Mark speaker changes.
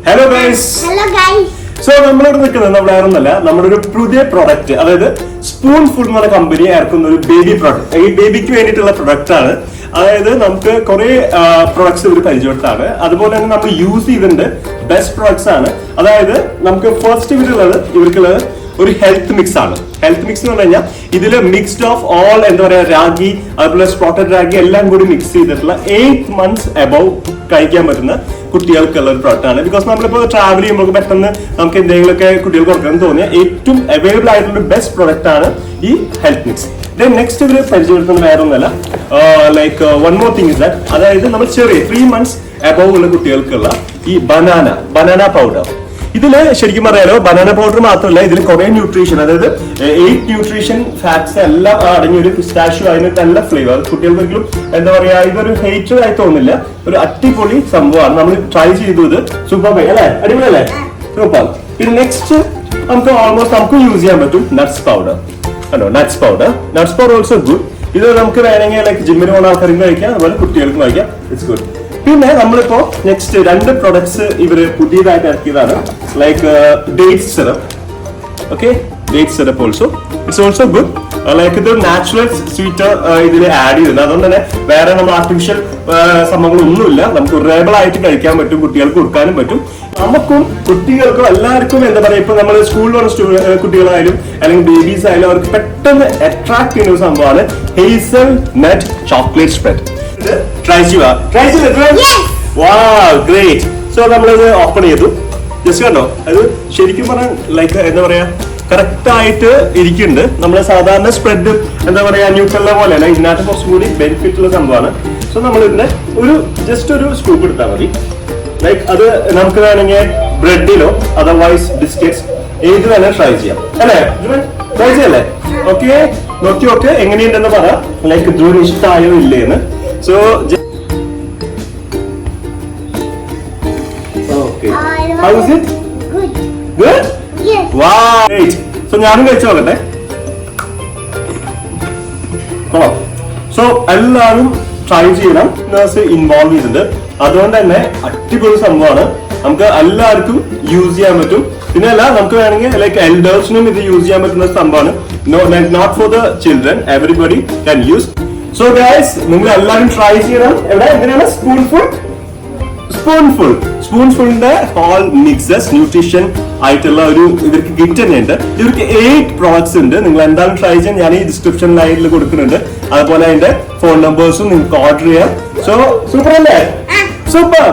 Speaker 1: Hello guys.
Speaker 2: Hello guys.
Speaker 1: So നമ്മളിവിടെ നിൽക്കുന്നത് നമ്മളായിരുന്നല്ല നമ്മുടെ ഒരു പുതിയ പ്രൊഡക്റ്റ്, അതായത് സ്പൂൺ ഫുൾ എന്ന് പറഞ്ഞ കമ്പനി ഇറക്കുന്ന ഒരു ബേബി പ്രൊഡക്റ്റ്. ഈ ബേബിക്ക് വേണ്ടിയിട്ടുള്ള പ്രൊഡക്റ്റ് ആണ്. അതായത് നമുക്ക് കുറെ പ്രൊഡക്ട്സ് ഇവർ പരിചയപ്പെടുത്താണ്. അതുപോലെ തന്നെ നമ്മൾ യൂസ് ചെയ്തിട്ടുണ്ട് ബെസ്റ്റ് പ്രൊഡക്ട്സ് ആണ്. അതായത് നമുക്ക് ഫസ്റ്റ് ഇവർക്കുള്ളത് ഒരു ഹെൽത്ത് മിക്സ് ആണ്. ഹെൽത്ത് മിക്സ് എന്ന് പറഞ്ഞു കഴിഞ്ഞാൽ ഇതില് മിക്സ്ഡ് ഓഫ് ഓൾ എന്താ പറയാ രാഗി, അതുപോലെ സ്പോട്ടഡ് രാഗി എല്ലാം കൂടി മിക്സ് ചെയ്തിട്ടുള്ള 8 months അബവ് കഴിക്കാൻ പറ്റുന്ന കുട്ടികൾക്കുള്ള ഒരു പ്രോഡക്റ്റ് ആണ്. ബിക്കോസ് നമ്മളിപ്പോൾ ട്രാവൽ ചെയ്യുമ്പോൾ പെട്ടെന്ന് നമുക്ക് എന്തെങ്കിലുമൊക്കെ കുട്ടികൾക്ക് കൊടുക്കണം തോന്നിയ ഏറ്റവും അവൈലബിൾ ആയിട്ടുള്ള ബെസ്റ്റ് പ്രോഡക്റ്റ് ആണ് ഈ ഹെൽത്ത് മിക്സ്. നെക്സ്റ്റ് ഇവര് പരിചയപ്പെടുത്തുന്ന വേറെ ഒന്നല്ല, like one more thing is that, അതായത് നമ്മൾ ചെറിയ 3 months അബവ് ഉള്ള കുട്ടികൾക്കുള്ള ഈ ബനാന പൗഡർ. ഇതില് ശരിക്കും പറയാലോ ബനാന പൗഡർ മാത്രമല്ല, ഇതിൽ കുറെ ന്യൂട്രീഷൻ, അതായത് 8 ന്യൂട്രീഷൻ ഫാക്ട്സ് എല്ലാം അടങ്ങിയ ഒരു പിസ്റ്റാഷ്യോ, അതിന് നല്ല ഫ്ലേവർ. കുട്ടികൾക്ക് ഒരിക്കലും എന്താ പറയാ ഇതൊരു ഹേറ്റഡ് ആയി തോന്നില്ല, ഒരു അടിപൊളി സംഭവമാണ്. നമ്മൾ ട്രൈ ചെയ്തു, ഇത് സൂപ്പർ അല്ലേ, അടിപൊളി അല്ലേ, സൂപ്പർ. പിന്നെ നെക്സ്റ്റ് നമുക്ക് യൂസ് ചെയ്യാൻ പറ്റും nuts powder. Hello nuts powder also good. ഇത് നമുക്ക് വേണമെങ്കിൽ ലൈക്ക് ജിമ്മിന് പോകുന്ന ആൾക്കാർക്കും കഴിക്കാം, അതുപോലെ കുട്ടികൾക്കും കഴിക്കാം. It's good. പിന്നെ നമ്മളിപ്പോ നെക്സ്റ്റ് 2 പ്രൊഡക്ട്സ് ഇവര് പുതിയതായിട്ട് ഇറക്കിയതാണ്, like dates syrup. Okay, date syrup also it's also good. Like ഇത് നാച്ചുറൽ സ്വീറ്റർ ഇതിൽ ആഡ് ചെയ്തിട്ടുണ്ട്. അതുകൊണ്ട് തന്നെ വേറെ നമ്മൾ ആർട്ടിഫിഷ്യൽ സംഭവങ്ങളൊന്നുമില്ല. നമുക്ക് റിലയബിൾ ആയിട്ട് കഴിക്കാൻ പറ്റും, കുട്ടികൾക്ക് കൊടുക്കാനും പറ്റും. നമുക്കും കുട്ടികൾക്കും എല്ലാവർക്കും എന്താ പറയാ, ഇപ്പൊ നമ്മൾ സ്കൂളിലുള്ള കുട്ടികളായാലും അല്ലെങ്കിൽ ബേബീസ് ആയാലും അവർക്ക് പെട്ടെന്ന് അട്രാക്ട് ചെയ്യുന്ന ഒരു സംഭവമാണ് hazelnut chocolate spread. Try great. So നമ്മളിത് ഓപ്പൺ ചെയ്തു, ജസ്റ്റ് കണ്ടോ, അത് ശരിക്കും പറഞ്ഞാൽ ലൈക്ക് എന്താ പറയാ കറക്റ്റ് ആയിട്ട് ഇരിക്കുന്നുണ്ട്. നമ്മള് സാധാരണ സ്പ്രെഡ് എന്താ പറയാ ന്യൂട്രല്ല പോലെ അല്ല, ഇതിനകത്ത് കുറച്ചും കൂടി ബെനിഫിറ്റ് ഉള്ള സംഭവമാണ്. സോ നമ്മൾ ഇതിന്റെ ജസ്റ്റ് ഒരു സ്കൂപ്പ് എടുത്താൽ മതി. ലൈക്ക് അത് നമുക്ക് വേണമെങ്കിൽ ബ്രെഡിലോ അതർവൈസ് ബിസ്ക്കറ്റ്സ് ഏത് വേണേൽ ട്രൈ ചെയ്യാം അല്ലേ, ട്രൈ ചെയ്യല്ലേ? ഓക്കെ, നോക്കി എങ്ങനെയുണ്ടെന്ന് പറ, ലൈക്ക് ഇതുവരെ ഇഷ്ടമായോ ഇല്ലേന്ന്. So how is it? Good?
Speaker 2: Yes.
Speaker 1: Wow, great. So ഞാനും കഴിച്ചു നോക്കട്ടെ. കൊള്ളാം. സോ എല്ലാവരും ട്രൈ ചെയ്യണം. നേഴ്സ് ഇൻവോൾവ് ചെയ്തിട്ടുണ്ട്, അതുകൊണ്ട് തന്നെ അടിപൊളി സംഭവമാണ്. നമുക്ക് എല്ലാവർക്കും യൂസ് ചെയ്യാൻ പറ്റും. പിന്നെ അല്ല, നമുക്ക് വേണമെങ്കിൽ ലൈക്ക് എൽഡേഴ്സിനും ഇത് യൂസ് ചെയ്യാൻ പറ്റുന്ന സംഭവമാണ്. Not for the children, everybody can use. So guys, നിങ്ങൾ എല്ലാവരും ട്രൈ ചെയ്യണം. എങ്ങനെയാണ് സ്പൂൺഫുളിന്റെ ഹോൾ മിക്സസ് ന്യൂട്രീഷൻ ആയിട്ടുള്ള ഇവർക്ക് കിറ്റ് തന്നെയുണ്ട്. ഇവർക്ക് 8 പ്രോഡക്ട്സ് ഉണ്ട്. നിങ്ങൾ എന്തായാലും ട്രൈ ചെയ്യാൻ ഞാൻ ഈ ഡിസ്ക്രിപ്ഷൻ ലൈനിൽ കൊടുക്കുന്നുണ്ട്. അതുപോലെ അതിന്റെ ഫോൺ നമ്പേഴ്സും നിങ്ങൾക്ക് ഓർഡർ ചെയ്യാം. സോ സൂപ്പർ അല്ലേ, സൂപ്പർ.